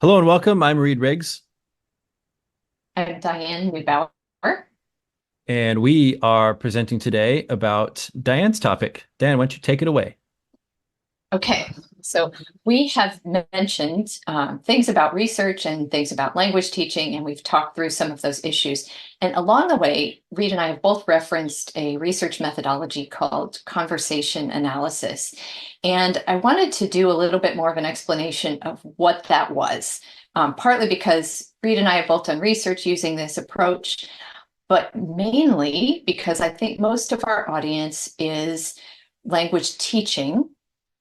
Hello and welcome. I'm Reed Riggs, I'm Diane Neubauer. and we are presenting today about Diane's topic. Diane, why don't you take it away? Okay, so we have mentioned things about research and things about language teaching, and we've talked through some of those issues. And along the way, Reed and I have both referenced a research methodology called conversation analysis. And I wanted to do a little bit more of an explanation of what that was, partly because Reed and I have both done research using this approach, but mainly because I think most of our audience is language teaching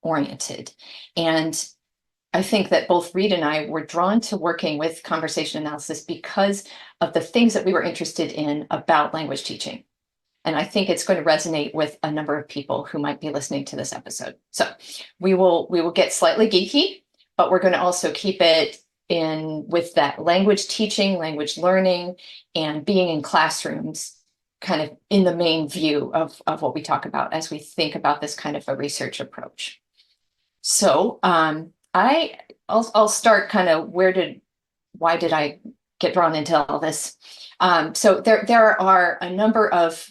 oriented. And I think that both Reed and I were drawn to working with conversation analysis because of the things that we were interested in about language teaching. And I think it's going to resonate with a number of people who might be listening to this episode. So we will get slightly geeky, but we're going to also keep it in with that language teaching, language learning, and being in classrooms kind of in the main view of what we talk about as we think about this kind of a research approach. So I'll start kind of why did I get drawn into all this? So there are a number of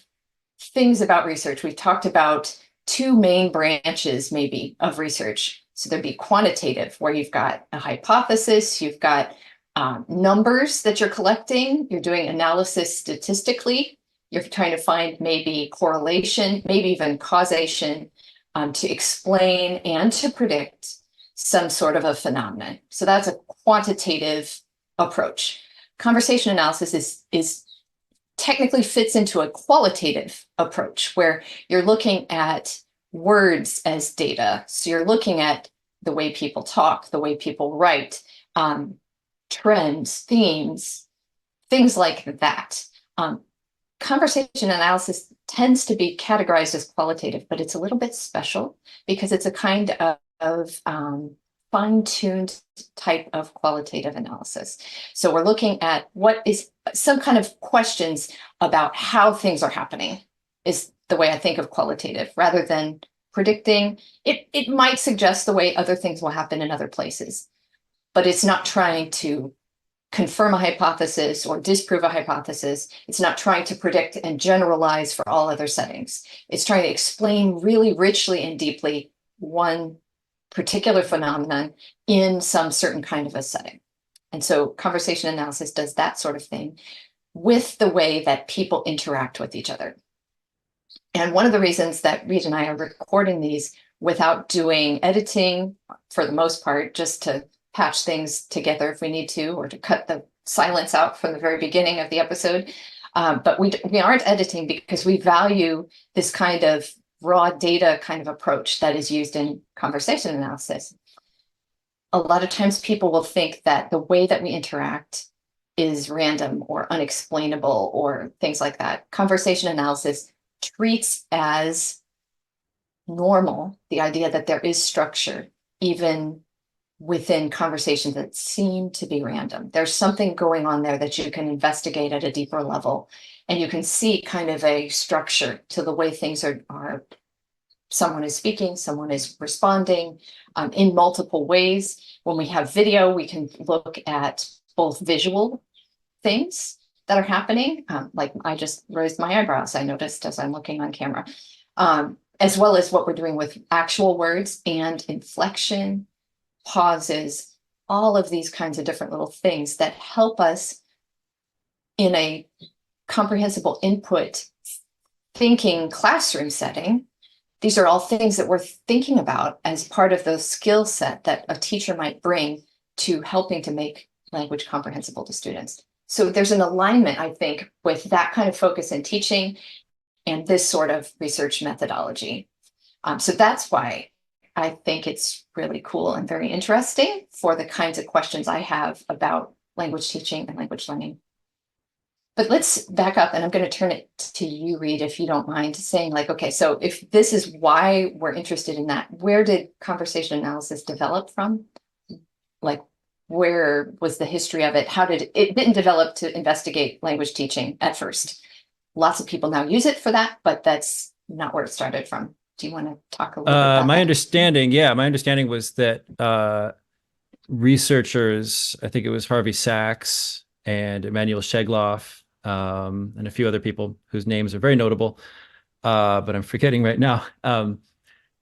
things about research. We've talked about two main branches maybe of research. So there'd be quantitative, where you've got a hypothesis, you've got numbers that you're collecting, you're doing analysis statistically, you're trying to find maybe correlation, maybe even causation, to explain and to predict some sort of a phenomenon. So that's a quantitative approach. Conversation analysis is technically fits into a qualitative approach where you're looking at words as data. So you're looking at the way people talk, the way people write, trends, themes, things like that. Conversation analysis tends to be categorized as qualitative, but it's a little bit special because it's a kind of fine-tuned type of qualitative analysis. So we're looking at what is some kind of questions about how things are happening is the way I think of qualitative rather than predicting. It might suggest the way other things will happen in other places, but it's not trying to confirm a hypothesis or disprove a hypothesis. It's not trying to predict and generalize for all other settings. It's trying to explain really richly and deeply one particular phenomenon in some certain kind of a setting. And so conversation analysis does that sort of thing with the way that people interact with each other. And one of the reasons that Reed and I are recording these without doing editing, for the most part, just to patch things together if we need to, or to cut the silence out from the very beginning of the episode. But we aren't editing because we value this kind of raw data kind of approach that is used in conversation analysis. A lot of times people will think that the way that we interact is random or unexplainable or things like that. Conversation analysis treats as normal the idea that there is structure, even within conversations that seem to be random. There's something going on there that you can investigate at a deeper level, and you can see kind of a structure to the way things are someone is speaking, someone is responding in multiple ways. When we have video, we can look at both visual things that are happening, like I just raised my eyebrows, I noticed as I'm looking on camera, as well as what we're doing with actual words and inflection, pauses, all of these kinds of different little things that help us in a comprehensible input thinking classroom setting. These are all things that we're thinking about as part of the skill set that a teacher might bring to helping to make language comprehensible to students. So there's an alignment, I think, with that kind of focus in teaching and this sort of research methodology. So that's why I think it's really cool and very interesting for the kinds of questions I have about language teaching and language learning. But let's back up, and I'm going to turn it to you, Reed, if you don't mind, saying like, okay, so if this is why we're interested in that, where did conversation analysis develop from? Like, where was the history of it? How did it didn't develop to investigate language teaching at first? Lots of people now use it for that, but that's not where it started from. Do you want to talk a little bit about My that? understanding, yeah, my understanding was that researchers, I think it was Harvey Sachs and Emmanuel Schlegoff, and a few other people whose names are very notable, but I'm forgetting right now. And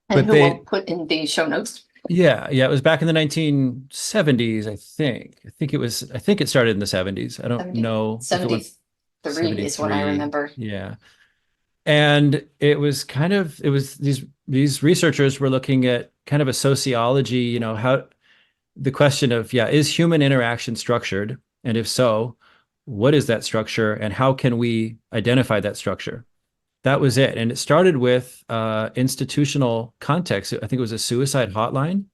But who will they, put in the show notes. yeah, it was back in the 1970s, I think. I think it started in the 70s. I don't 70, know if it went 73 is what I 73. remember. Yeah. And it was these researchers were looking at kind of a sociology, how the question of, yeah, is human interaction structured? And if so, what is that structure and how can we identify that structure? That was it. And it started with institutional context. I think it was a suicide hotline.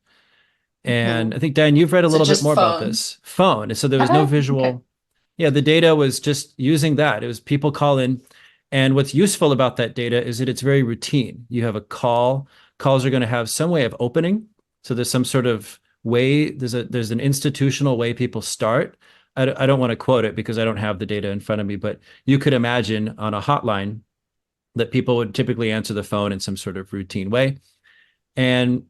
And Mhm. I think, Diane, you've read a So little bit just more about phone. this phone. And so there was no Oh, okay. visual. Yeah, the data was just using that. It was people call in. And what's useful about that data is that it's very routine. You have a call. Calls are going to have some way of opening. So there's some sort of way, there's an institutional way people start. I don't want to quote it because I don't have the data in front of me, but you could imagine on a hotline that people would typically answer the phone in some sort of routine way. And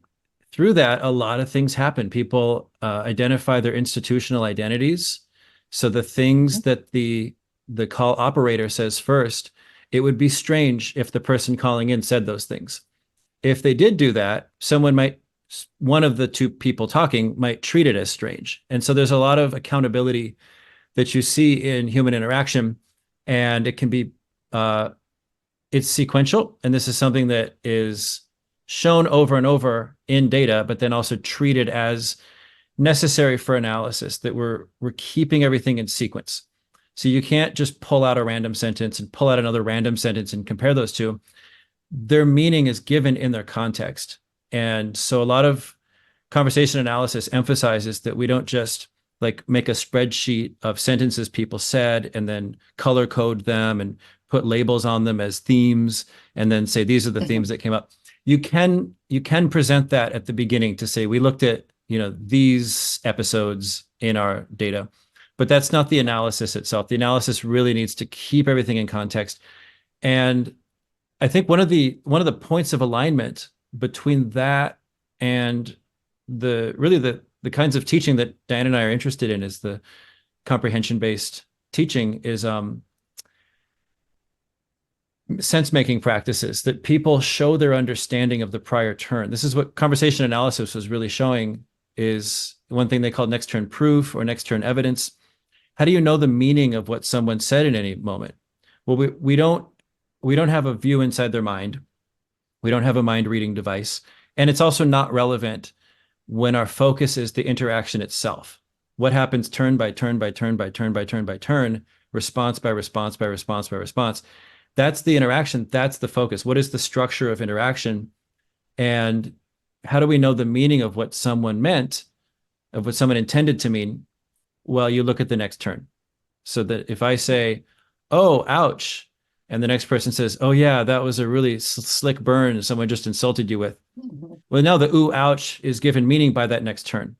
through that, a lot of things happen. People identify their institutional identities. So the things that the call operator says first, it would be strange if the person calling in said those things. If they did do that, one of the two people talking might treat it as strange. And so there's a lot of accountability that you see in human interaction, and it can be uh, it's sequential, and this is something that is shown over and over in data, but then also treated as necessary for analysis, that we're keeping everything in sequence. So you can't just pull out a random sentence and pull out another random sentence and compare those two. Their meaning is given in their context. And so a lot of conversation analysis emphasizes that we don't just like make a spreadsheet of sentences people said and then color code them and put labels on them as themes and then say these are the themes Mhm. that came up. You can present that at the beginning to say we looked at these episodes in our data, but that's not the analysis itself. The analysis really needs to keep everything in context. And I think one of the points of alignment between that and the kinds of teaching that Diane and I are interested in is the comprehension based teaching is sense making practices that people show their understanding of the prior turn. This is what conversation analysis was really showing, is one thing they call next turn proof or next turn evidence. How do you know the meaning of what someone said in any moment? Well, we don't have a view inside their mind. We don't have a mind reading device. And it's also not relevant when our focus is the interaction itself. What happens turn by turn by turn by turn by turn by turn, response by response by response by response. That's the interaction. That's the focus. What is the structure of interaction? And how do we know the meaning of what someone meant, of what someone intended to mean? Well, you look at the next turn. So that if I say, oh, ouch, and the next person says, oh, yeah, that was a really slick burn someone just insulted you with. Mhm. Well, now the ooh, ouch is given meaning by that next turn.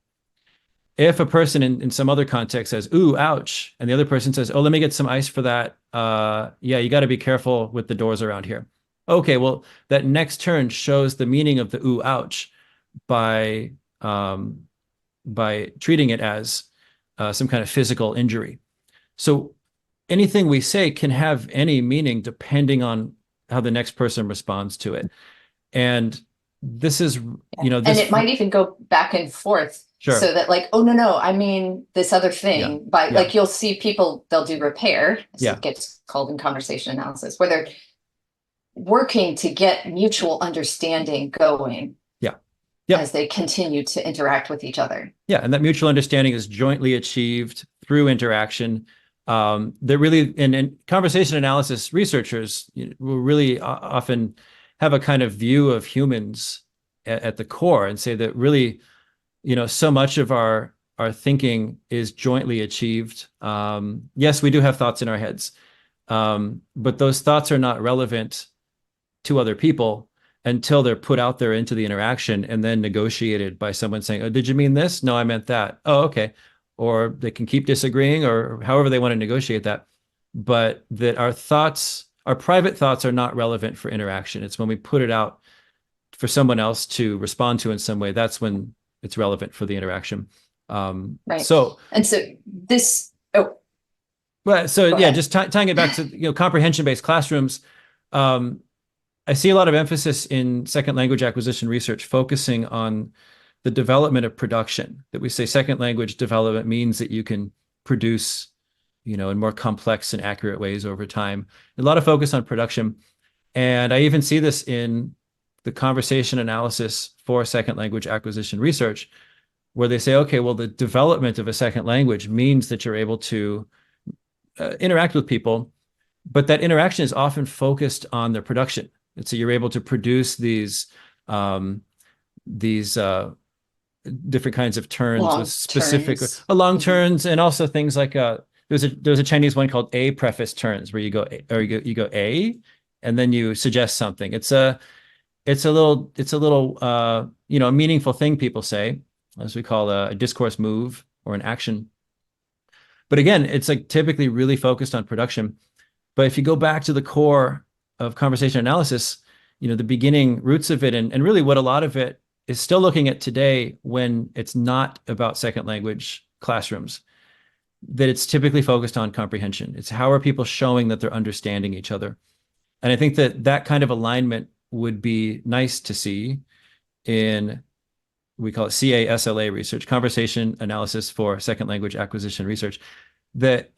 If a person in some other context says, ooh, ouch, and the other person says, oh, let me get some ice for that. Yeah, you got to be careful with the doors around here. Okay, well, that next turn shows the meaning of the ooh, ouch by um, by treating it as some kind of physical injury. So anything we say can have any meaning depending on how the next person responds to it. And this is, Yeah. And this, it might even go back and forth sure. so that like, oh, no, I mean this other Yeah. thing. By Yeah. like you'll see people, they'll do repair, as Yeah. it gets called in conversation analysis, where they're working to get mutual understanding going Yeah. as Yep. they continue to interact with each other. Yeah. And that mutual understanding is jointly achieved through interaction. That really, in conversation analysis, researchers will really often have a kind of view of humans at the core and say that really, so much of our thinking is jointly achieved. Yes, we do have thoughts in our heads, but those thoughts are not relevant to other people until they're put out there into the interaction and then negotiated by someone saying, oh, did you mean this? No, I meant that. Oh, okay. Or they can keep disagreeing or however they want to negotiate that. But that our private thoughts are not relevant for interaction. It's when we put it out for someone else to respond to in some way, that's when it's relevant for the interaction. Right. So, and so this, oh, well, so go yeah, ahead. just tying it back to comprehension-based classrooms. Um, I see a lot of emphasis in second language acquisition research focusing on the development of production. That we say second language development means that you can produce, in more complex and accurate ways over time. A lot of focus on production. And I even see this in the conversation analysis for second language acquisition research, where they say, okay, well, the development of a second language means that you're able to interact with people, but that interaction is often focused on their production. And so you're able to produce these different kinds of turns with Long specific turns. long Mhm. turns, and also things like there's a Chinese one called Ei-prefaced turns, where you go A, and then you suggest something. It's a little a meaningful thing people say, as we call a discourse move or an action. But again, it's like typically really focused on production. But if you go back to the core of conversation analysis, the beginning roots of it, and really what a lot of it is still looking at today when it's not about second language classrooms, that it's typically focused on comprehension. It's how are people showing that they're understanding each other. And I think that kind of alignment would be nice to see in, we call it CASLA research, conversation analysis for second language acquisition research, that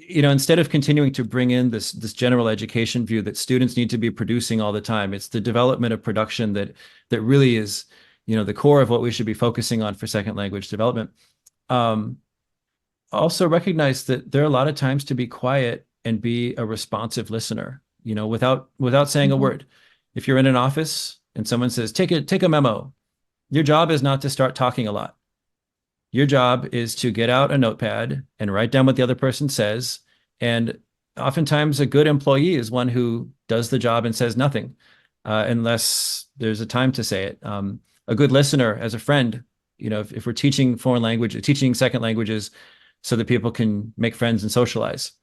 instead of continuing to bring in this general education view that students need to be producing all the time, it's the development of production that really is the core of what we should be focusing on for second language development. Also recognize that there are a lot of times to be quiet and be a responsive listener, without saying a Mhm. word. If you're in an office and someone says, take a memo, your job is not to start talking a lot. Your job is to get out a notepad and write down what the other person says. And oftentimes a good employee is one who does the job and says nothing, unless there's a time to say it. A good listener as a friend, if we're teaching foreign language, teaching second languages so that people can make friends and socialize.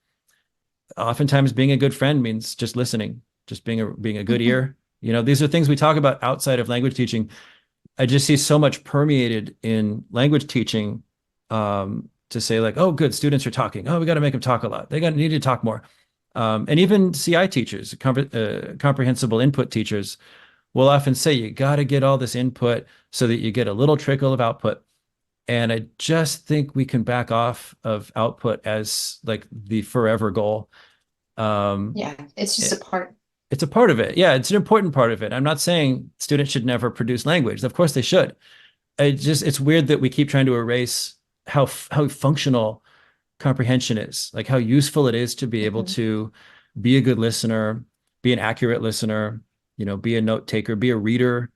Oftentimes being a good friend means just listening, just being a good Mhm. ear. These are things we talk about outside of language teaching. I just see so much permeated in language teaching, to say like, oh, good, students are talking. Oh, we got to make them talk a lot. They need to talk more. And even CI teachers, comprehensible input teachers, will often say you got to get all this input so that you get a little trickle of output. And I just think we can back off of output as like the forever goal. Um, Yeah, it's just a part. it's a part of it. Yeah, it's an important part of it. I'm not saying students should never produce language. Of course they should. It's weird that we keep trying to erase how functional comprehension is, like how useful it is to be able Mhm. to be a good listener, be an accurate listener, be a note taker, be a reader.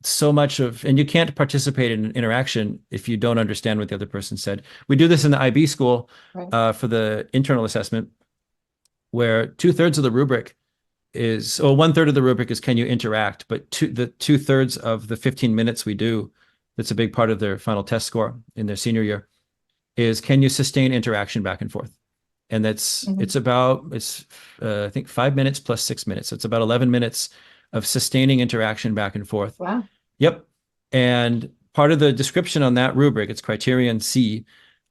So much and you can't participate in an interaction if you don't understand what the other person said. We do this in the IB school, Right. for the internal assessment, where 2/3 of the rubric is, well, 1/3 of the rubric is can you interact, but the 2/3 of the 15 minutes we do, that's a big part of their final test score in their senior year, is can you sustain interaction back and forth. And Mhm. it's I think 5 minutes plus 6 minutes. So it's about 11 minutes of sustaining interaction back and forth. Wow. Yep. And part of the description on that rubric, it's criterion C,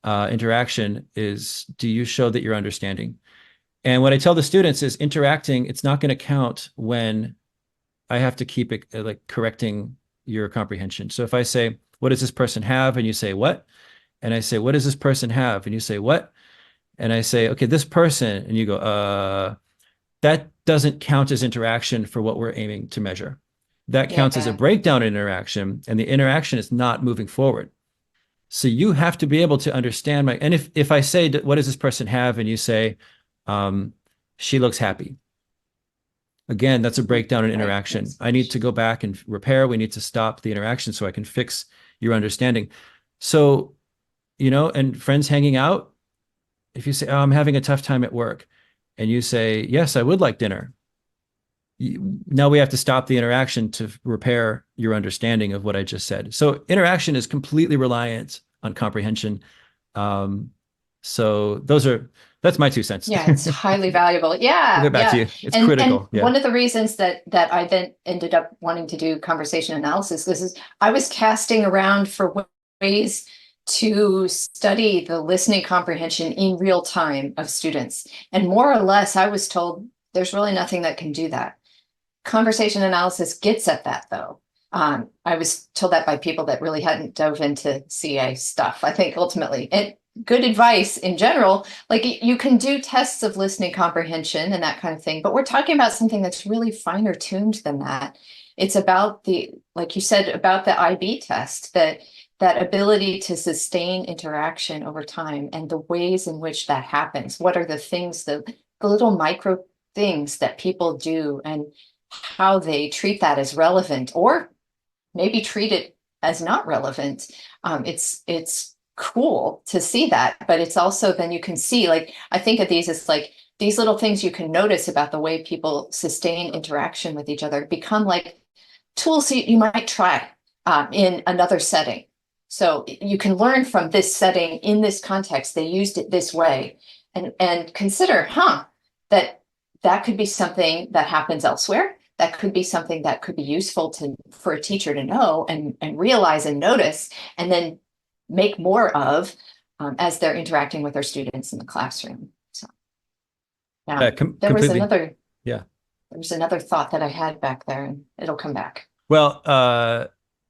interaction, is do you show that you're understanding? And what I tell the students is interacting, it's not going to count when I have to keep it like correcting your comprehension. So if I say, what does this person have? And you say, what? And I say, what does this person have? And you say, what? And I say, okay, this person. And you go, that doesn't count as interaction for what we're aiming to measure. That counts as a Yeah. breakdown in interaction, and the interaction is not moving forward. So you have to be able to understand and if I say, what does this person have? And you say, um, she looks happy. Again, that's a breakdown in Right. interaction. Yes. I need to go back and repair. We need to stop the interaction so I can fix your understanding. So, and friends hanging out, if you say, oh, I'm having a tough time at work, and you say, yes, I would like dinner. Now we have to stop the interaction to repair your understanding of what I just said. So interaction is completely reliant on comprehension. Um, so that's my 2 cents. Yeah, it's highly valuable. We'll Yeah, get back to yeah. you. It's And critical. Yeah. one of the reasons that I then ended up wanting to do conversation analysis, this is I was casting around for ways to study the listening comprehension in real time of students. And more or less, I was told there's really nothing that can do that. Conversation analysis gets at that, though. I was told that by people that really hadn't dove into CA stuff. I think ultimately, and good advice in general, like you can do tests of listening comprehension and that kind of thing, but we're talking about something that's really finer tuned than that. It's about the, like you said, about the IB test, that ability to sustain interaction over time and the ways in which that happens. What are the things, the little micro things that people do and how they treat that as relevant or maybe treat it as not relevant. It's cool to see that, but it's also then you can see, like, I think of these as like these little things you can notice about the way people sustain interaction with each other become like tools you might try in another setting. So you can learn from this setting in this context, they used it this way, and consider, that could be something that happens elsewhere. That could be something that could be useful for a teacher to know and realize and notice, and then make more of as they're interacting with their students in the classroom. So now there completely. was another, yeah, there was another thought that I had back there, and it'll come back. Well,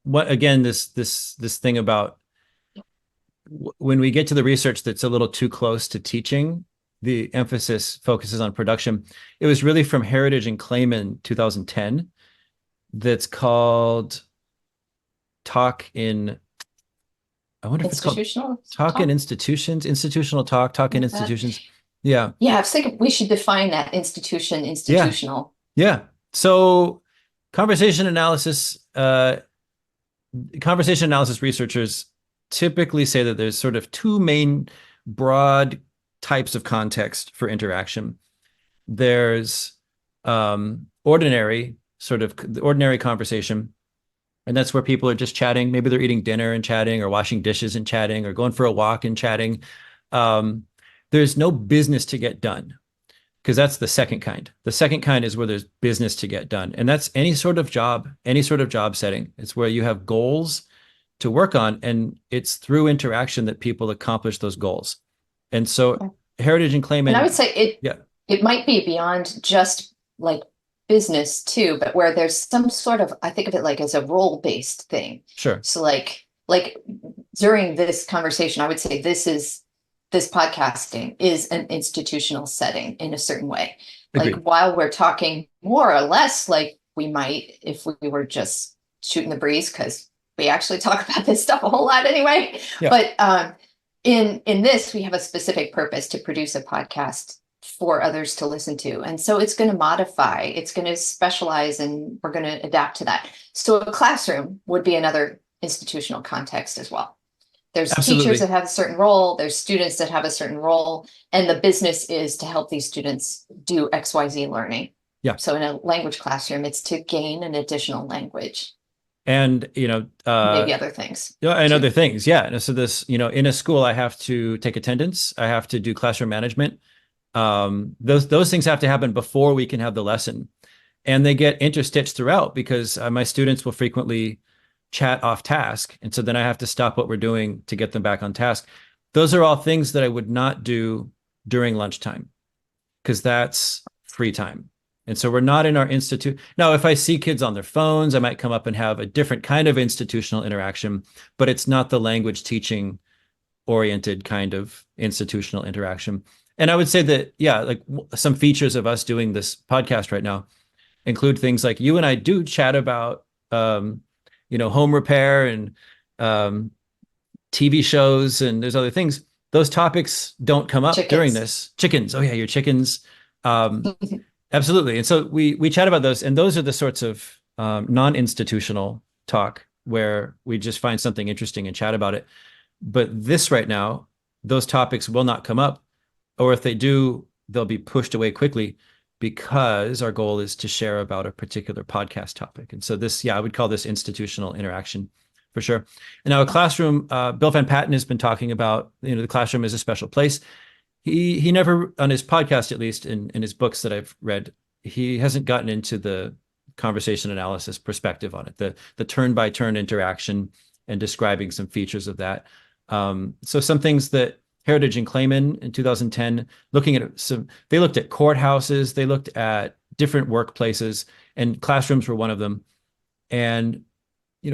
what again, this thing about when we get to the research that's a little too close to teaching, the emphasis focuses on production. It was really from Heritage and Clayman 2010 that's called Talk in, I wonder if it's called Talk in Institutions, Institutional Talk in Institutions. Yeah. Yeah, I was thinking we should define that institutional. Yeah. So conversation analysis researchers typically say that there's sort of two main broad types of context for interaction. There's ordinary conversation, and that's where people are just chatting. Maybe they're eating dinner and chatting, or washing dishes and chatting, or going for a walk and chatting. There's no business to get done, because that's the second kind. The second kind is where there's business to get done, and that's any sort of job setting. It's where you have goals to work on, and it's through interaction that people accomplish those goals. And so Heritage and Clayman, and I would say it might be beyond just like business too, but where there's some sort of, I think of it like as a role-based thing. Sure. So like during this conversation, I would say this podcasting is an institutional setting in a certain way. Agreed. Like while we're talking more or less like we might if we were just shooting the breeze, because we actually talk about this stuff a whole lot anyway. Yeah. But in this, we have a specific purpose to produce a podcast for others to listen to. And so it's going to modify, it's going to specialize, and we're going to adapt to that. So a classroom would be another institutional context as well. There's Absolutely. Teachers that have a certain role, there's students that have a certain role, and the business is to help these students do XYZ learning. Yeah. So in a language classroom, it's to gain an additional language. And, maybe other things. And other things. Yeah. And so this, in a school, I have to take attendance. I have to do classroom management. Those things have to happen before we can have the lesson. And they get interstitched throughout, because my students will frequently chat off task. And so then I have to stop what we're doing to get them back on task. Those are all things that I would not do during lunchtime, because that's free time. And so we're not in our institute. Now, if I see kids on their phones, I might come up and have a different kind of institutional interaction, but it's not the language teaching oriented kind of institutional interaction. And I would say that, like some features of us doing this podcast right now include things like you and I do chat about, home repair and TV shows, and there's other things. Those topics don't come up during this. Chickens. Oh yeah, your chickens. Absolutely. And so we chat about those, and those are the sorts of non-institutional talk where we just find something interesting and chat about it. But this right now, those topics will not come up, or if they do, they'll be pushed away quickly, because our goal is to share about a particular podcast topic. And so this, I would call this institutional interaction for sure. And now a classroom, Bill Van Patten has been talking about, the classroom is a special place. He never, on his podcast, at least in his books that I've read, he hasn't gotten into the conversation analysis perspective on it, the turn-by-turn interaction and describing some features of that. So some things that Heritage and Clayman in 2010, they looked at courthouses, they looked at different workplaces, and classrooms were one of them. And,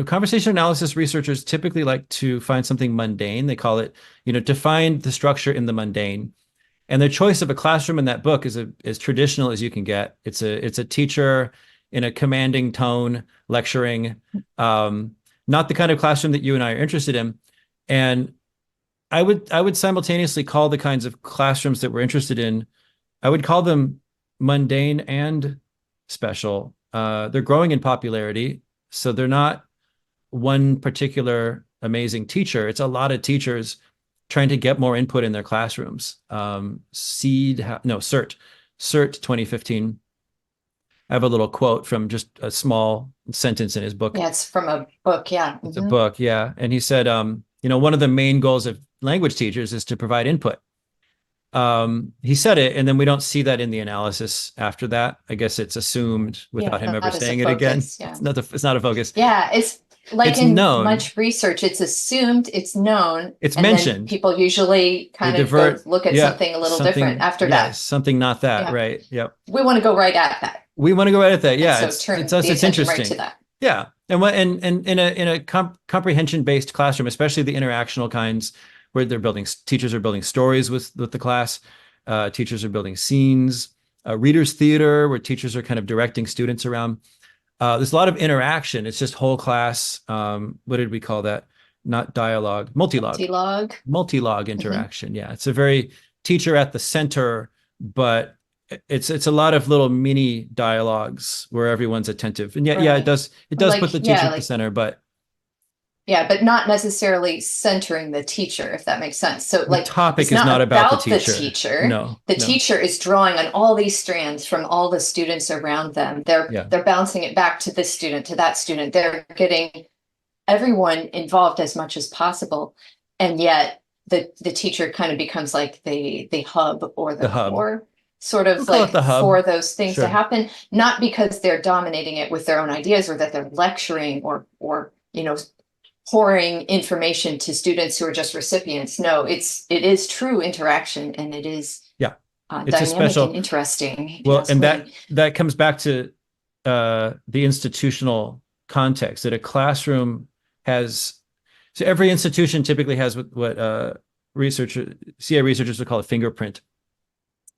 conversation analysis researchers typically like to find something mundane. They call it, to find the structure in the mundane. And their choice of a classroom in that book is as traditional as you can get. It's a teacher in a commanding tone lecturing, not the kind of classroom that you and I are interested in. And I would simultaneously call the kinds of classrooms that we're interested in, I would call them mundane and special. They're growing in popularity, so they're not one particular amazing teacher. It's a lot of teachers trying to get more input in their classrooms. CERT 2015. I have a little quote from just a small sentence in his book. Yeah, it's from a book. Yeah. It's a book. Yeah. And he said, one of the main goals of language teachers is to provide input. He said it, and then we don't see that in the analysis after that. I guess it's assumed without him ever saying it again. Yeah. It's not a focus. Yeah, it's like It's in known. much research, it's assumed, it's known, It's and then mentioned. people usually kind of go look at something a little different after that. Something not that, Yeah. right? Yep. We want to go right at that. We want to go right at that. Yeah, And so turn it's the it's attention interesting. right to that. Yeah, and in a comprehension-based classroom, especially the interactional kinds, where teachers are building stories with the class, teachers are building scenes, readers theater, where teachers are kind of directing students around. There's a lot of interaction. It's just whole class. What did we call that? Not dialogue, multi-log interaction. Yeah, it's a very teacher at the center, but it's a lot of little mini dialogues where everyone's attentive. And yeah, it does put the teacher at the center, but not necessarily centering the teacher, if that makes sense. So the topic is not about the teacher. No, the teacher is drawing on all these strands from all the students around them. They're bouncing it back to this student, to that student. They're getting everyone involved as much as possible. And yet the teacher kind of becomes like the hub or the core, sort of like for those things to happen, not because they're dominating it with their own ideas or that they're lecturing or pouring information to students who are just recipients. No, it is true interaction, and it is dynamic and interesting. Well, and that comes back to the institutional context, that a classroom has. So every institution typically has what CA researchers would call a fingerprint.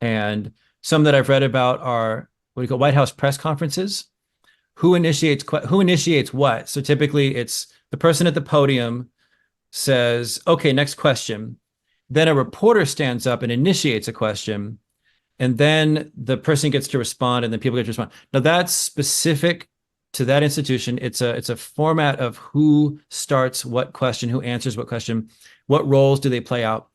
And some that I've read about are what we call White House press conferences. Who initiates what? So typically it's the person at the podium says, okay, next question. Then a reporter stands up and initiates a question. And then the person gets to respond, and then people get to respond. Now that's specific to that institution. It's a format of who starts what question, who answers what question, what roles do they play out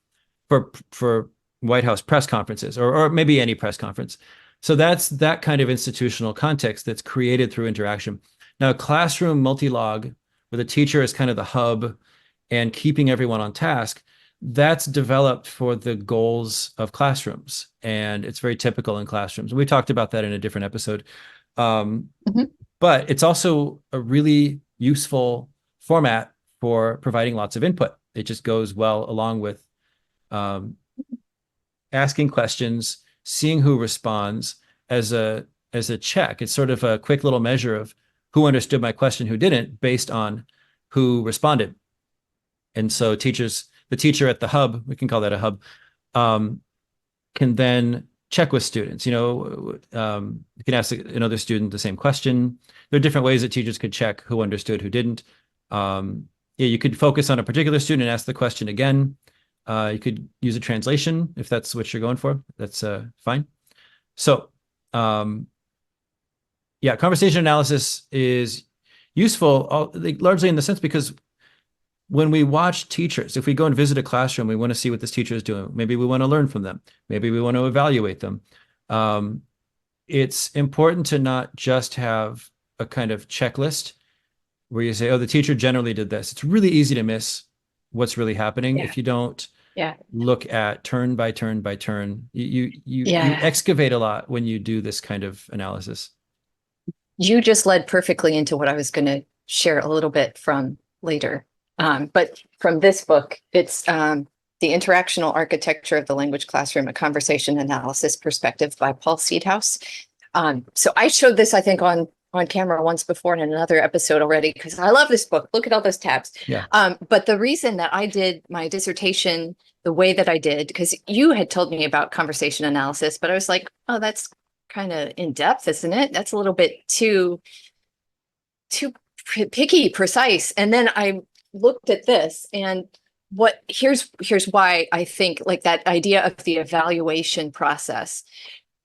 for White House press conferences, or maybe any press conference. So that's that kind of institutional context that's created through interaction. Now, a classroom multi-log, where the teacher is kind of the hub and keeping everyone on task, that's developed for the goals of classrooms. And it's very typical in classrooms. We talked about that in a different episode. But it's also a really useful format for providing lots of input. It just goes well along with asking questions, seeing who responds as a check. It's sort of a quick little measure of who understood my question, who didn't, based on who responded. And so the teacher at the hub, we can call that a hub, can then check with students. You can ask another student the same question. There are different ways that teachers could check who understood, who didn't. You could focus on a particular student and ask the question again. You could use a translation if that's what you're going for. That's fine. So, conversation analysis is useful largely in the sense because when we watch teachers, if we go and visit a classroom, we want to see what this teacher is doing. Maybe we want to learn from them. Maybe we want to evaluate them. It's important to not just have a kind of checklist where you say, oh, the teacher generally did this. It's really easy to miss what's really happening if you don't look at turn by turn by turn. You excavate a lot when you do this kind of analysis. You just led perfectly into what I was going to share a little bit from later. But from this book, it's The Interactional Architecture of the Language Classroom, a Conversation Analysis Perspective by Paul Seedhouse. So I showed this, I think, on camera once before in another episode already, because I love this book. Look at all those tabs. Yeah. But the reason that I did my dissertation the way that I did, because you had told me about conversation analysis, but I was like, oh, that's kind of in depth, isn't it? That's a little bit too picky, precise. And then I looked at this, and here's why I think, like, that idea of the evaluation process.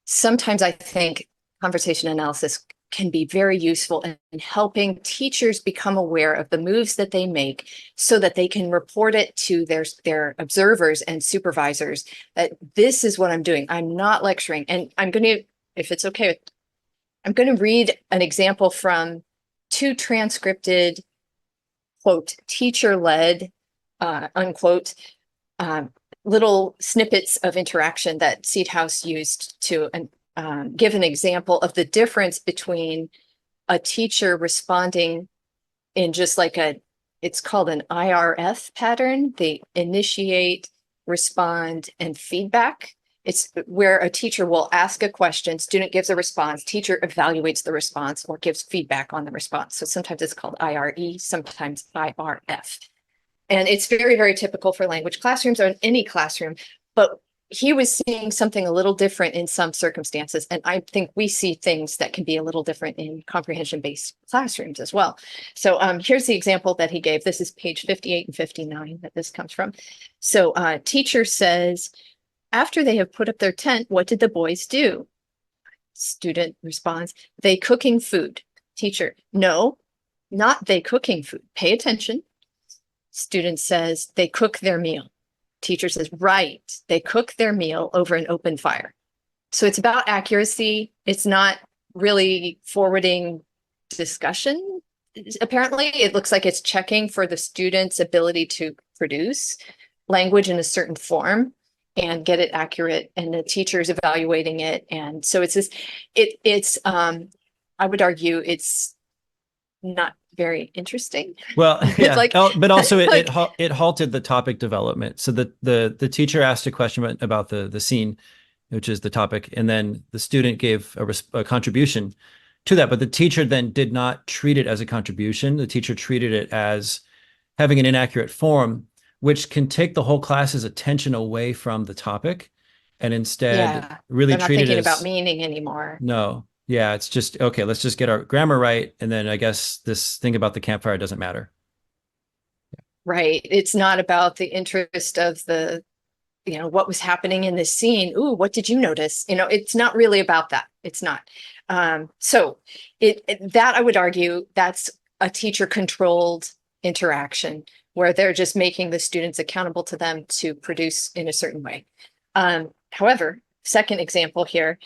Sometimes I think conversation analysis can be very useful in helping teachers become aware of the moves that they make so that they can report it to their observers and supervisors that this is what I'm doing. I'm not lecturing. And I'm going to, if it's okay, I'm going to read an example from 2 transcripted, quote, teacher-led, unquote, little snippets of interaction that Seedhouse used to give an example of the difference between a teacher responding in just like it's called an IRF pattern. They initiate, respond, and feedback. It's where a teacher will ask a question, student gives a response, teacher evaluates the response or gives feedback on the response. So sometimes it's called IRE, sometimes IRF. And it's very, very typical for language classrooms or in any classroom, but he was seeing something a little different in some circumstances. And I think we see things that can be a little different in comprehension-based classrooms as well. So here's the example that he gave. This is page 58 and 59 that this comes from. So teacher says, after they have put up their tent, what did the boys do? Student responds, they cooking food. Teacher, no, not they cooking food. Pay attention. Student says, they cook their meal. Teacher says, right, they cook their meal over an open fire. So it's about accuracy. It's not really forwarding discussion. Apparently, it looks like it's checking for the student's ability to produce language in a certain form and get it accurate. And the teacher's evaluating it. And so it's this, I would argue it's not very interesting. Well, yeah, like, but also like, it halted the topic development. So the teacher asked a question about the scene, which is the topic, and then the student gave a contribution to that. But the teacher then did not treat it as a contribution. The teacher treated it as having an inaccurate form, which can take the whole class's attention away from the topic, and instead really treat it as, they're not thinking about meaning anymore. No. Yeah, it's just, okay, let's just get our grammar right. And then I guess this thing about the campfire doesn't matter. Right. It's not about the interest of what was happening in this scene. Ooh, what did you notice? It's not really about that. It's not. So that I would argue that's a teacher controlled interaction where they're just making the students accountable to them to produce in a certain way. However, second example here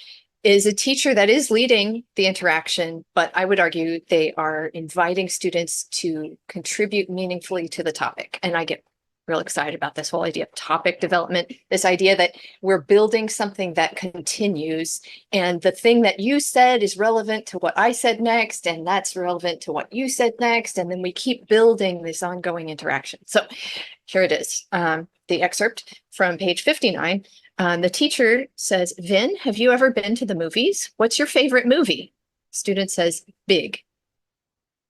is a teacher that is leading the interaction, but I would argue they are inviting students to contribute meaningfully to the topic. And I get real excited about this whole idea of topic development, this idea that we're building something that continues, and the thing that you said is relevant to what I said next, and that's relevant to what you said next, and then we keep building this ongoing interaction. So here it is, the excerpt from page 59. The teacher says, Vin, have you ever been to the movies? What's your favorite movie? Student says, Big,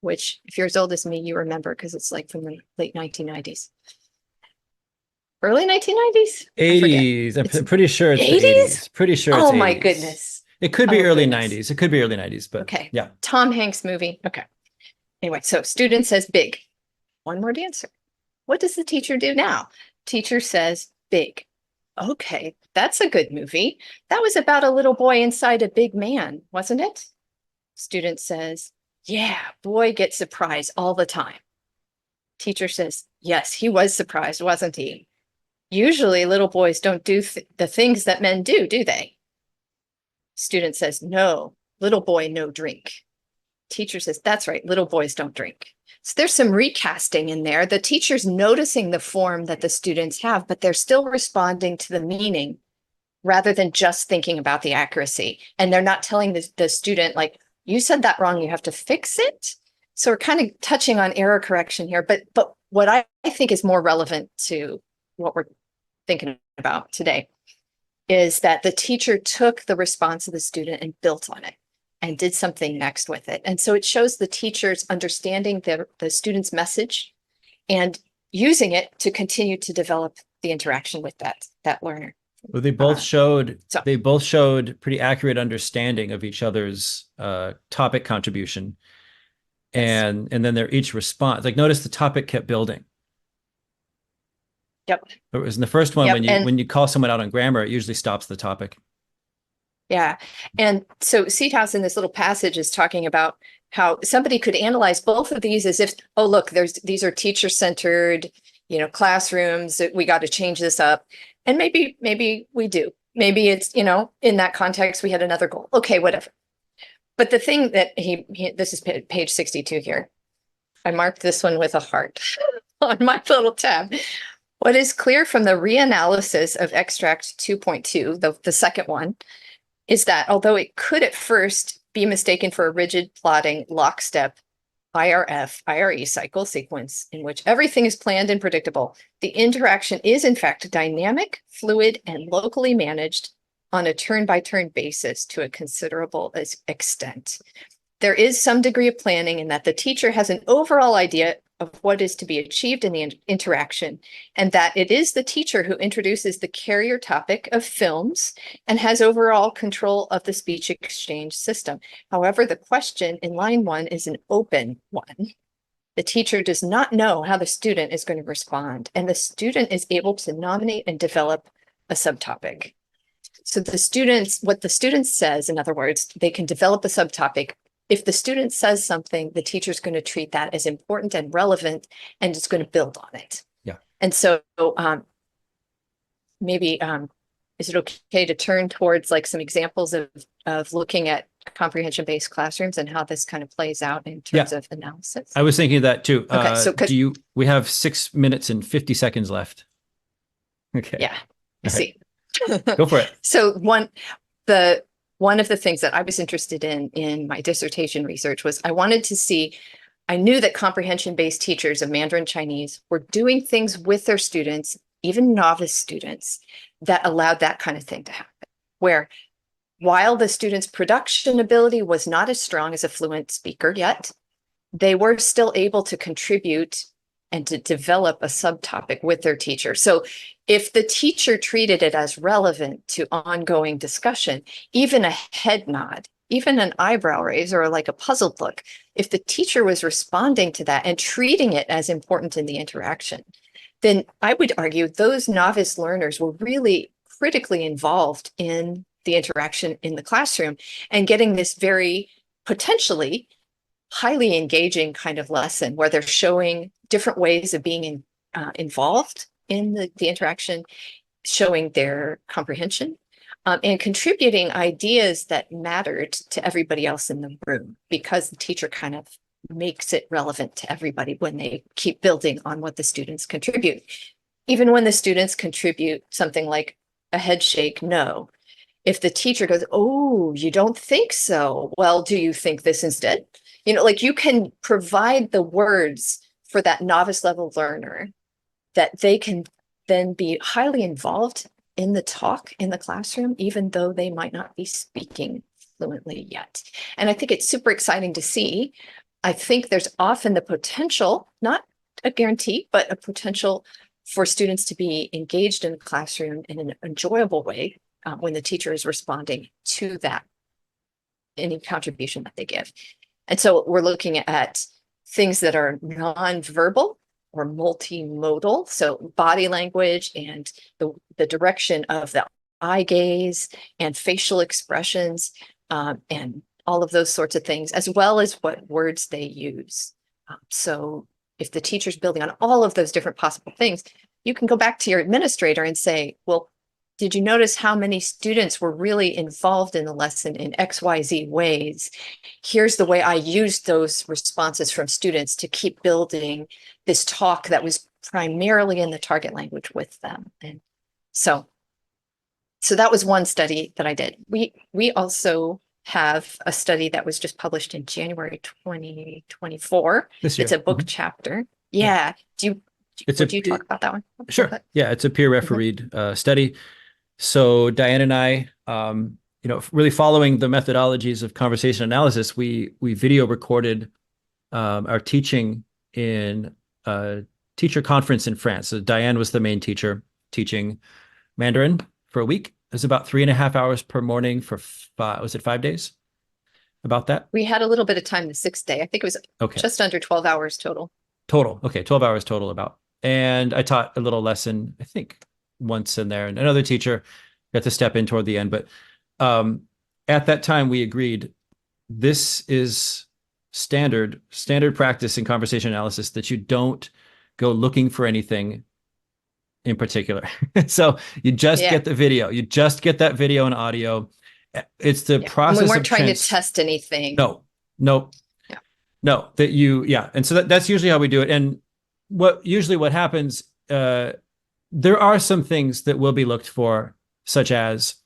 which if you're as old as me, you remember because it's like from the late 1990s. Early 1990s? 80s. I'm pretty sure it's 80s? The 80s. Pretty sure it's 80s. Oh my goodness. It could be early 90s. It could be early 90s, but okay. Yeah. Tom Hanks movie. Okay. Anyway, so student says Big. One word answer. What does the teacher do now? Teacher says Big. Okay, that's a good movie. That was about a little boy inside a big man, wasn't it? Student says, yeah, boy gets surprised all the time. Teacher says, yes, he was surprised, wasn't he? Usually little boys don't do the things that men do they? Student says, no, little boy no drink. Teacher says, that's right, little boys don't drink. So there's some recasting in there. The teacher's noticing the form that the students have, but they're still responding to the meaning rather than just thinking about the accuracy. And they're not telling the student, like, you said that wrong, you have to fix it. So we're kind of touching on error correction here, but what I think is more relevant to what we're thinking about today is that the teacher took the response of the student and built on it and did something next with it. And so it shows the teachers understanding the student's message and using it to continue to develop the interaction with that learner. Well, they both showed pretty accurate understanding of each other's topic contribution. And then their each response, like notice the topic kept building. Yep. It was in the first one, Yep. when you call someone out on grammar, it usually stops the topic. Yeah. And so Seathouse in this little passage is talking about how somebody could analyze both of these as if, oh, look, these are teacher-centered, classrooms that we got to change this up. And maybe we do. Maybe it's, in that context, we had another goal. Okay, whatever. But the thing that this is page 62 here. I marked this one with a heart on my little tab. What is clear from the reanalysis of extract 2.2, the second one, is that although it could at first be mistaken for a rigid plotting lockstep IRE cycle sequence in which everything is planned and predictable, the interaction is in fact dynamic, fluid, and locally managed on a turn-by-turn basis to a considerable extent. There is some degree of planning in that the teacher has an overall idea of what is to be achieved in the interaction, and that it is the teacher who introduces the carrier topic of films and has overall control of the speech exchange system. However, the question in line 1 is an open one. The teacher does not know how the student is going to respond, and the student is able to nominate and develop a subtopic. So what the student says, in other words, they can develop a subtopic. If the student says something, the teacher's going to treat that as important and relevant, and it's going to build on it. Yeah. And so maybe is it okay to turn towards like some examples of looking at comprehension-based classrooms and how this kind of plays out in terms of analysis? I was thinking of that too. Okay, so we have 6 minutes and 50 seconds left. Okay. Yeah, I see. Go for it. So one of the things that I was interested in my dissertation research was I knew that comprehension-based teachers of Mandarin Chinese were doing things with their students, even novice students, that allowed that kind of thing to happen, where while the student's production ability was not as strong as a fluent speaker yet, they were still able to contribute and to develop a subtopic with their teacher. So if the teacher treated it as relevant to ongoing discussion, even a head nod, even an eyebrow raise or like a puzzled look, if the teacher was responding to that and treating it as important in the interaction, then I would argue those novice learners were really critically involved in the interaction in the classroom and getting this very potentially highly engaging kind of lesson where they're showing different ways of being involved in the interaction, showing their comprehension, and contributing ideas that mattered to everybody else in the room, because the teacher kind of makes it relevant to everybody when they keep building on what the students contribute. Even when the students contribute something like a head shake, no. If the teacher goes, oh, you don't think so? Well, do you think this instead? Like you can provide the words for that novice level learner that they can then be highly involved in the talk in the classroom, even though they might not be speaking fluently yet. And I think it's super exciting to see. I think there's often the potential, not a guarantee, but a potential for students to be engaged in the classroom in an enjoyable way when the teacher is responding to that, any contribution that they give. And so we're looking at things that are nonverbal or multimodal, so body language and the direction of the eye gaze and facial expressions and all of those sorts of things, as well as what words they use. So if the teacher's building on all of those different possible things, you can go back to your administrator and say, well, did you notice how many students were really involved in the lesson in XYZ ways? Here's the way I used those responses from students to keep building this talk that was primarily in the target language with them. And so that was one study that I did. We also have a study that was just published in January 2024. This year. It's a book chapter. Yeah. Do Would you talk about that one? Sure. Yeah, it's a peer refereed study. So Diane and I, really following the methodologies of conversation analysis, we video recorded our teaching in a teacher conference in France. So Diane was the main teacher teaching Mandarin for a week. It was about 3.5 hours per morning for 5 days? About that? We had a little bit of time the 6th day. I think it was just under 12 hours total. Total. Okay, 12 hours total about. And I taught a little lesson, I think, once in there. And another teacher got to step in toward the end. But at that time, we agreed this is standard practice in conversation analysis, that you don't go looking for anything in particular. So you just get the video. You just get that video and audio. It's the process. And we weren't trying to test anything. No. No, and so that's usually how we do it. And what happens, there are some things that will be looked for, such as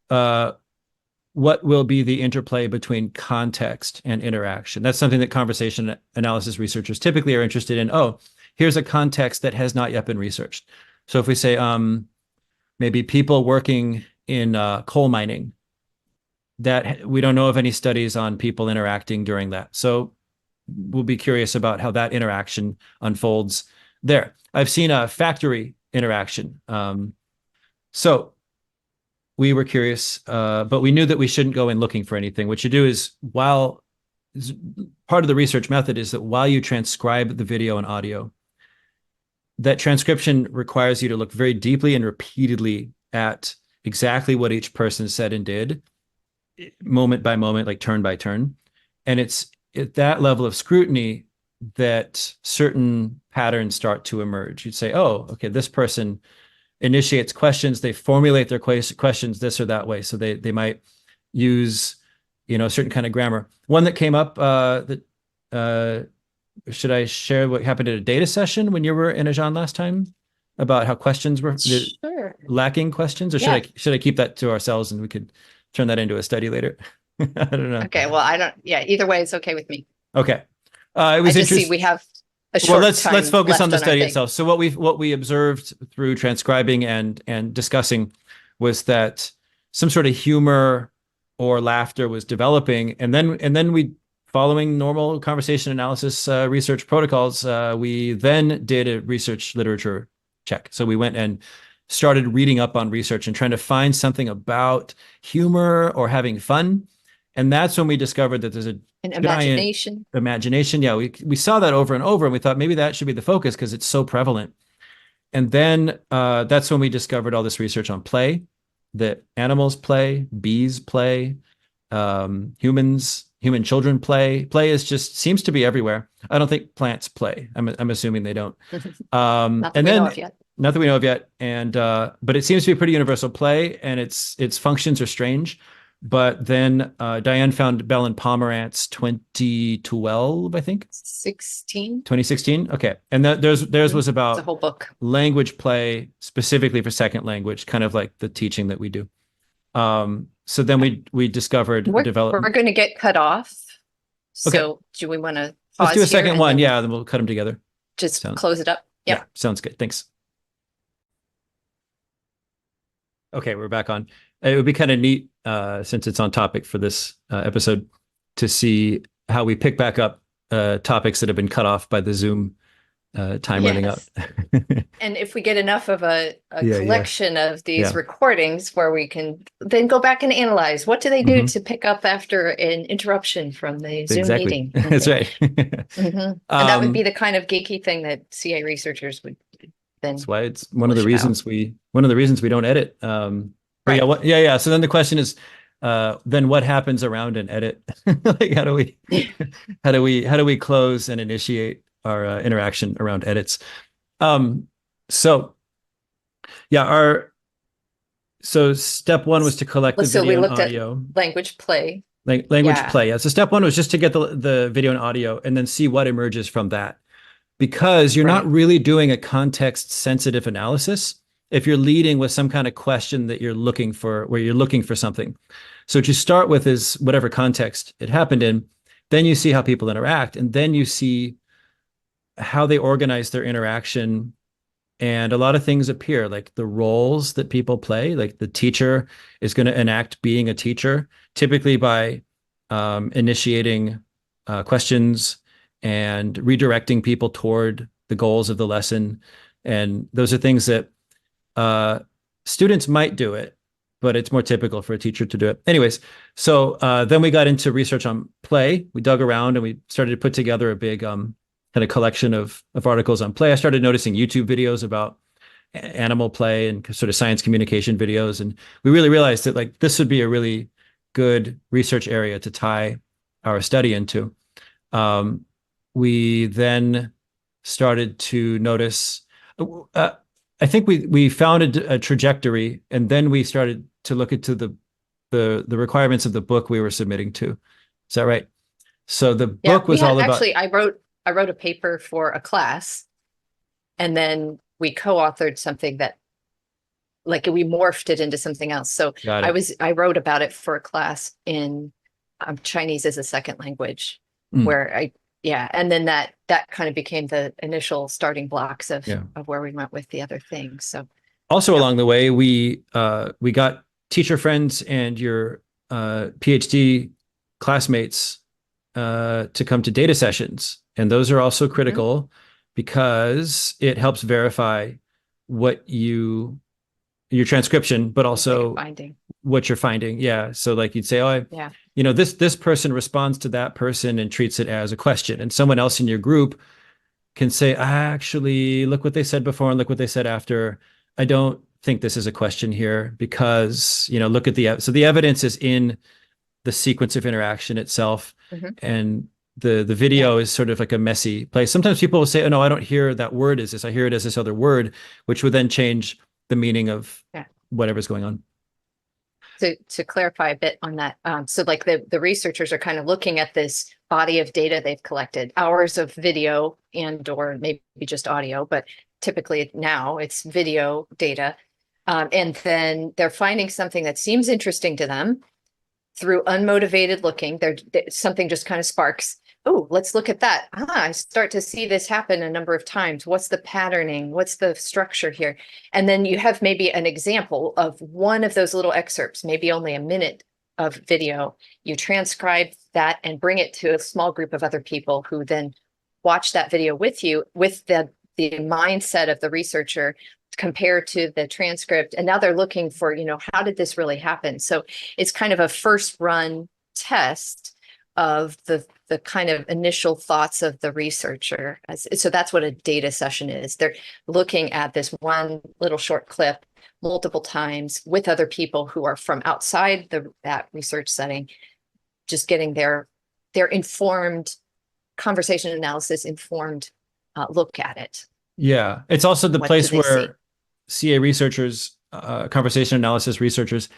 what will be the interplay between context and interaction. That's something that conversation analysis researchers typically are interested in. Oh, here's a context that has not yet been researched. So if we say maybe people working in coal mining, that we don't know of any studies on people interacting during that. So we'll be curious about how that interaction unfolds there. I've seen a factory interaction. So we were curious, but we knew that we shouldn't go in looking for anything. What you do is, part of the research method is that while you transcribe the video and audio, that transcription requires you to look very deeply and repeatedly at exactly what each person said and did, moment by moment, like turn by turn. And it's at that level of scrutiny that certain patterns start to emerge. You'd say, oh, okay, this person initiates questions, they formulate their questions this or that way. So they might use, a certain kind of grammar. One that came up, should I share what happened at a data session when you were in Ajan last time, about how questions were lacking questions? Or should I keep that to ourselves and we could turn that into a study later? I don't know. Okay, well, either way, it's okay with me. Okay. It was interesting. We have a short let's focus on the study itself. So what we observed through transcribing and discussing was that some sort of humor or laughter was developing, and then we, following normal conversation analysis research protocols, we then did a research literature check. So we went and started reading up on research and trying to find something about humor or having fun. And that's when we discovered that there's an imagination. Yeah, we saw that over and over, and we thought maybe that should be the focus because it's so prevalent. And then that's when we discovered all this research on play, that animals play, bees play, human children play. Play seems to be everywhere. I don't think plants play. I'm assuming they don't. Not that we know of yet. Not that we know of yet. And but it seems to be pretty universal play, and its functions are strange. But then Diane found Bell and Pomerantz 2012, I think. 2016. Okay. And theirs was about the whole book. Language play, specifically for second language, kind of like the teaching that we do. So then we discovered development. We're going to get cut off. So do we want to pause? Let's do a second one. Yeah, then we'll cut them together. Just close it up. Yep. Yeah, sounds good. Thanks. Okay, we're back on. It would be kind of neat, since it's on topic for this episode, to see how we pick back up topics that have been cut off by the Zoom time running out. And if we get enough of a collection of these recordings where we can then go back and analyze, what do they do to pick up after an interruption from the Zoom meeting? That's right. And that would be the kind of geeky thing that CA researchers would then. That's why it's one of the reasons we don't edit. Right. Yeah. So then the question is, then what happens around an edit? Like how do we close and initiate our interaction around edits? So step one was to collect the video and audio. At language play. Language play. Yeah. So step one was just to get the video and audio and then see what emerges from that, because you're not really doing a context sensitive analysis if you're leading with some kind of question that you're looking for, where you're looking for something. So what you start with is whatever context it happened in, then you see how people interact, and then you see how they organize their interaction. And a lot of things appear, like the roles that people play. Like the teacher is going to enact being a teacher, typically by initiating questions and redirecting people toward the goals of the lesson. And those are things that students might do it, but it's more typical for a teacher to do it. Anyways, so then we got into research on play. We dug around and we started to put together a big kind of collection of articles on play. I started noticing YouTube videos about animal play and sort of science communication videos. And we really realized that like this would be a really good research area to tie our study into. We then started to notice, I think we found a trajectory, and then we started to look into the requirements of the book we were submitting to. Is that right? So the book was all about. Actually, I wrote a paper for a class, and then we co-authored something that, like, we morphed it into something else. So I wrote about it for a class in Chinese as a second language, where and then that kind of became the initial starting blocks of where we went with the other things. So also along the way, we got teacher friends and your PhD classmates to come to data sessions. And those are also critical because it helps verify what your transcription, but also what you're finding. Yeah. So like you'd say, this person responds to that person and treats it as a question. And someone else in your group can say, actually, look what they said before and look what they said after. I don't think this is a question here because, look at so the evidence is in the sequence of interaction itself. And the video is sort of like a messy place. Sometimes people will say, oh no, I don't hear that word as this. I hear it as this other word, which would then change the meaning of whatever's going on. To clarify a bit on that, so like the researchers are kind of looking at this body of data they've collected, hours of video and or maybe just audio, but typically now it's video data. And then they're finding something that seems interesting to them through unmotivated looking. Something just kind of sparks. Oh, let's look at that. I start to see this happen a number of times. What's the patterning? What's the structure here? And then you have maybe an example of one of those little excerpts, maybe only a minute of video. You transcribe that and bring it to a small group of other people who then watch that video with you, with the mindset of the researcher compared to the transcript. And now they're looking for, how did this really happen? So it's kind of a first run test of the kind of initial thoughts of the researcher. So that's what a data session is. They're looking at this one little short clip multiple times with other people who are from outside that research setting, just getting their informed conversation analysis, informed look at it. Yeah, it's also the place where CA researchers, conversation analysis researchers,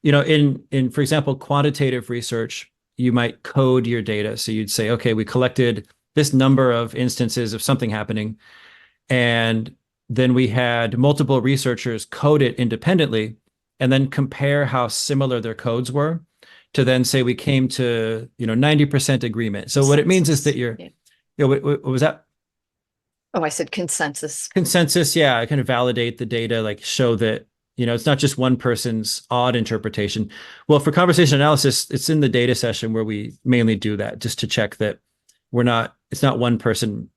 in for example, quantitative research, you might code your data. So you'd say, okay, we collected this number of instances of something happening, and then we had multiple researchers code it independently and then compare how similar their codes were to then say we came to 90% agreement. So what it means is that what was that? Oh, I said consensus. Consensus, yeah, kind of validate the data, like show that it's not just one person's odd interpretation. Well, for conversation analysis, it's in the data session where we mainly do that, just to check that it's not one person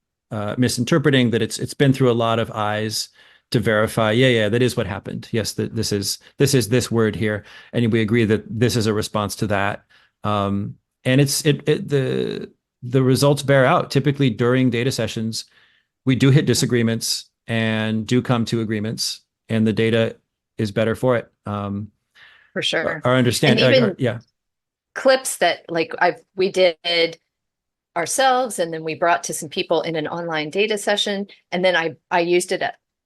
misinterpreting, that it's been through a lot of eyes to verify, that is what happened. Yes, this is this word here, and we agree that this is a response to that. And the results bear out. Typically during data sessions, we do hit disagreements and do come to agreements, and the data is better for it. For sure. Our understanding, clips that we did ourselves, and then we brought to some people in an online data session, and then I used it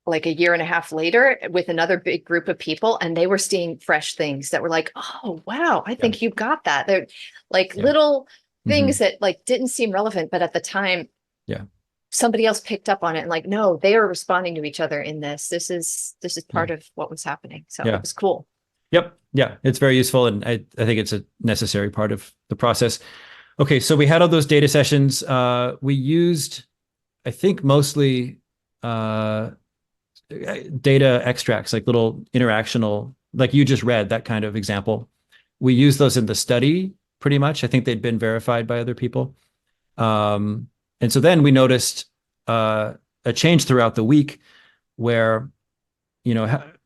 like a year and a half later with another big group of people, and they were seeing fresh things that were like, oh wow, I think you got that. They're like little things that didn't seem relevant, but at the time, somebody else picked up on it and no, they are responding to each other in this. This is part of what was happening. So it was cool. Yep. Yeah. It's very useful. And I think it's a necessary part of the process. Okay. So we had all those data sessions. We used I think mostly data extracts, like little interactional, like you just read, that kind of example. We use those in the study pretty much. I think they'd been verified by other people. And so then we noticed a change throughout the week where,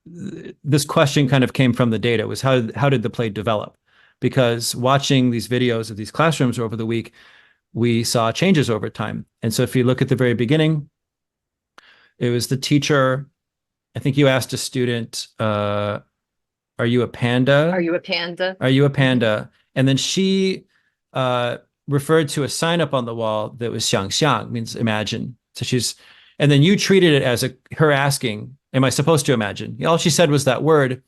this question kind of came from the data, was how did the play develop? Because watching these videos of these classrooms over the week, we saw changes over time. And so if you look at the very beginning, it was the teacher. I think you asked a student, are you a panda? Are you a panda? Are you a panda? And then she referred to a sign up on the wall that was 想象, means imagine. So and then you treated it as her asking, am I supposed to imagine? All she said was that word.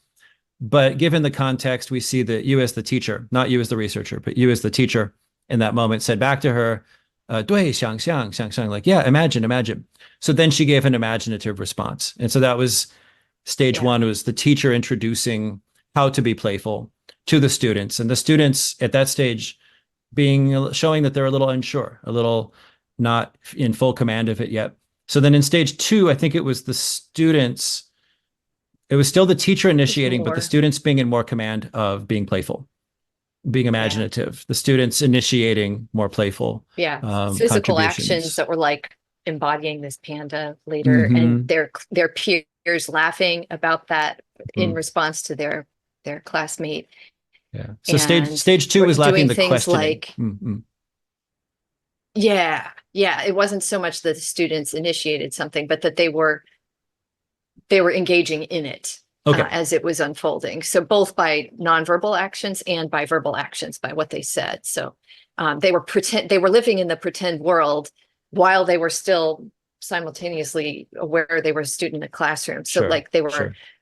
But given the context, we see that you as the teacher, not you as the researcher, but you as the teacher in that moment said back to her, 对,想象, 想象, like, yeah, imagine. So then she gave an imaginative response. And so that was stage one, was the teacher introducing how to be playful to the students. And the students at that stage showing that they're a little unsure, a little not in full command of it yet. So then in stage two, I think it was the students, it was still the teacher initiating, but the students being in more command of being playful, being imaginative, the students initiating more playful physical actions that were like embodying this panda later, and their peers laughing about that in response to their classmate. Yeah. So stage two was lacking the questioning. Like, it wasn't so much that the students initiated something, but that they were engaging in it as it was unfolding. So both by nonverbal actions and by verbal actions, by what they said. So they were living in the pretend world while they were still simultaneously aware they were a student in a classroom. So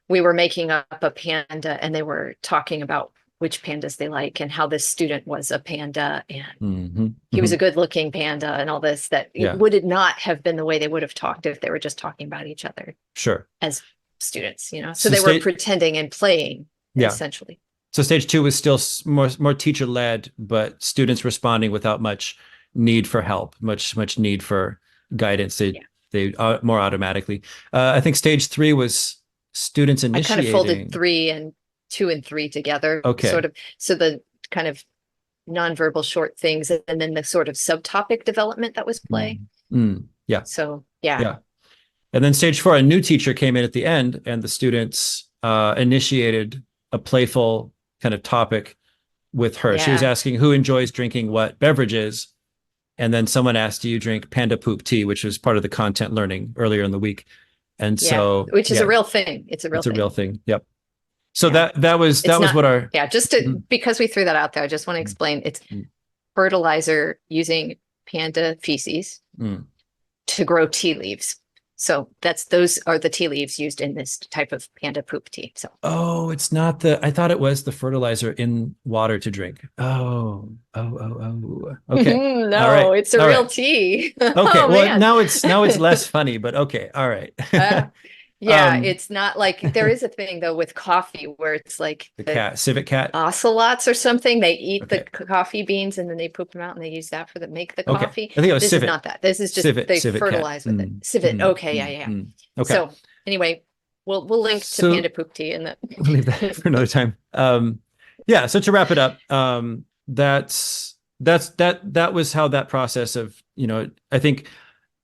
we were making up a panda, and they were talking about which pandas they like and how this student was a panda, and he was a good looking panda, and all this, that would it not have been the way they would have talked if they were just talking about each other as students, so they were pretending and playing essentially. So stage two was still more teacher led, but students responding without much need for help, much need for guidance. They more automatically. I think stage three was students initiating. I kind of folded 2 and 3 together, sort of. So the kind of nonverbal short things, and then the sort of subtopic development that was play. So and then stage 4, a new teacher came in at the end, and the students initiated a playful kind of topic with her. She was asking who enjoys drinking what beverages, and then someone asked, do you drink panda poop tea, which was part of the content learning earlier in the week. And so which is a real thing. It's a real thing. Yep. So that was what our just to because we threw that out there, I just want to explain, it's fertilizer using panda feces to grow tea leaves. So those are the tea leaves used in this type of panda poop tea. So it's not I thought it was the fertilizer in water to drink. Okay. No, right. It's a real tea. Okay. Well, now it's less funny, but okay. All right. It's not like, there is a thing though with coffee where it's like the civet cat ocelots or something. They eat the coffee beans and then they poop them out and they use that make the coffee. I think it was this civet. is not that. This is just they fertilize with it. Civet. Okay. Okay. So anyway, we'll link to panda poop tea and that. We'll leave that for another time. So to wrap it up, that was how that process of, I think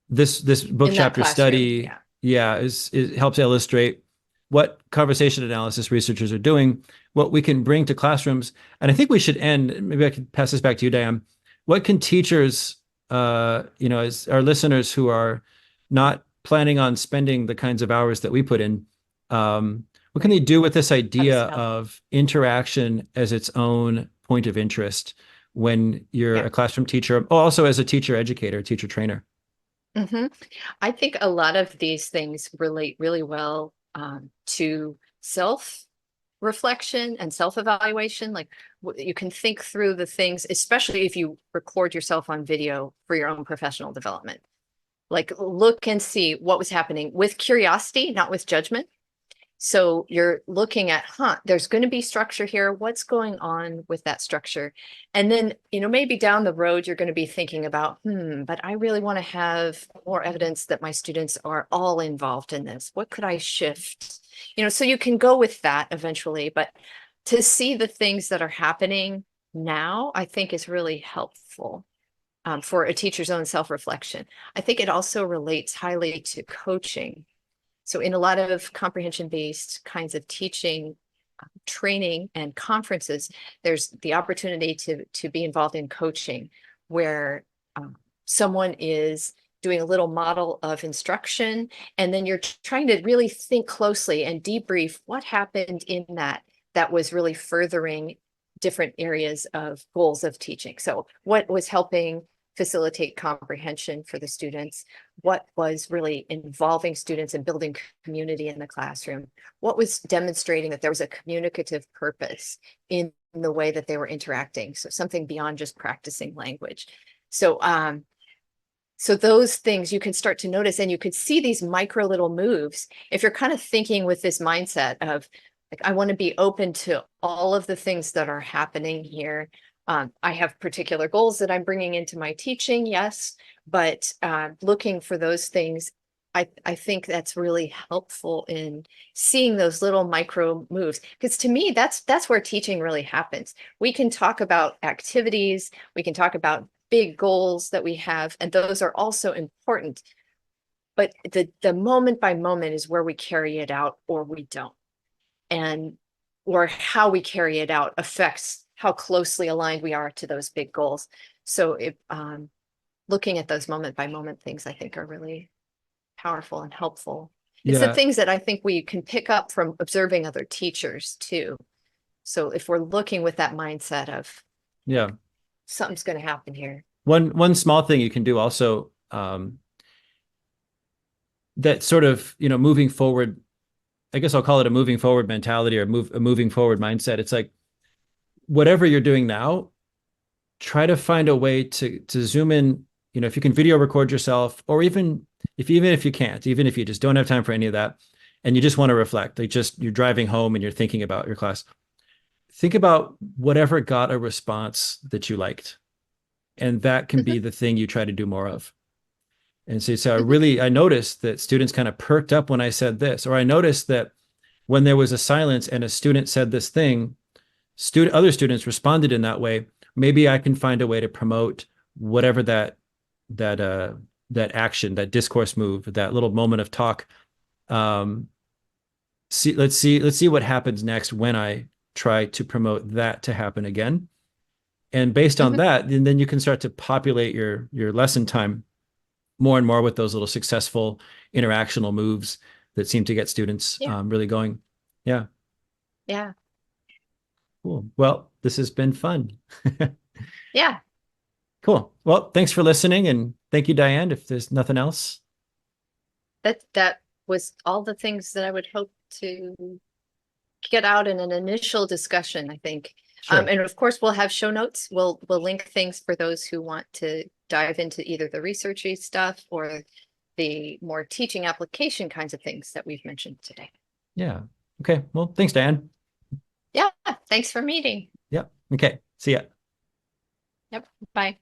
this book chapter study it helps illustrate what conversation analysis researchers are doing, what we can bring to classrooms. And I think we should end, maybe I could pass this back to you, Diane. What can teachers, as our listeners who are not planning on spending the kinds of hours that we put in, what can they do with this idea of interaction as its own point of interest when you're a classroom teacher, also as a teacher educator, teacher trainer? I think a lot of these things relate really well to self-reflection and self-evaluation. Like you can think through the things, especially if you record yourself on video for your own professional development. Like look and see what was happening with curiosity, not with judgment. So you're looking at, there's going to be structure here. What's going on with that structure? And then, maybe down the road, you're going to be thinking about, but I really want to have more evidence that my students are all involved in this. What could I shift? So you can go with that eventually, but to see the things that are happening now, I think is really helpful. For a teacher's own self-reflection. I think it also relates highly to coaching. So in a lot of comprehension-based kinds of teaching, training, and conferences, there's the opportunity to be involved in coaching, where someone is doing a little model of instruction, and then you're trying to really think closely and debrief what happened in that was really furthering different areas of goals of teaching. So what was helping facilitate comprehension for the students? What was really involving students and building community in the classroom? What was demonstrating that there was a communicative purpose in the way that they were interacting? So something beyond just practicing language. So those things you can start to notice, and you could see these micro little moves. If you're kind of thinking with this mindset of, like, I want to be open to all of the things that are happening here. I have particular goals that I'm bringing into my teaching, yes, but looking for those things, I think that's really helpful in seeing those little micro moves. Because to me, that's where teaching really happens. We can talk about activities, we can talk about big goals that we have, and those are also important. But the moment by moment is where we carry it out or we don't. Or how we carry it out affects how closely aligned we are to those big goals. So looking at those moment by moment things, I think, are really powerful and helpful. It's the things that I think we can pick up from observing other teachers too. So if we're looking with that mindset of, something's going to happen here. One small thing you can do also, that sort of, moving forward, I guess I'll call it a moving forward mentality, or a moving forward mindset. It's like, whatever you're doing now, try to find a way to zoom in. If you can video record yourself, or even if you can't, even if you just don't have time for any of that, and you just want to reflect, like you're driving home and you're thinking about your class, think about whatever got a response that you liked, and that can be the thing you try to do more of. And so I noticed that students kind of perked up when I said this, or I noticed that when there was a silence and a student said this thing, other students responded in that way. Maybe I can find a way to promote whatever that action, that discourse move, that little moment of talk. Let's see what happens next when I try to promote that to happen again. And based on that, and then you can start to populate your lesson time more and more with those little successful interactional moves that seem to get students really going. Yeah. Yeah. Cool. Well, this has been fun. Yeah. Cool. Well, thanks for listening, and thank you, Diane. If there's nothing else. That was all the things that I would hope to get out in an initial discussion, I think. Sure. And of course, we'll have show notes. We'll link things for those who want to dive into either the researchy stuff or the more teaching application kinds of things that we've mentioned today. Yeah. Okay. Well, thanks, Diane. Yeah. Thanks for meeting. Yep. Okay. See ya. Yep. Bye.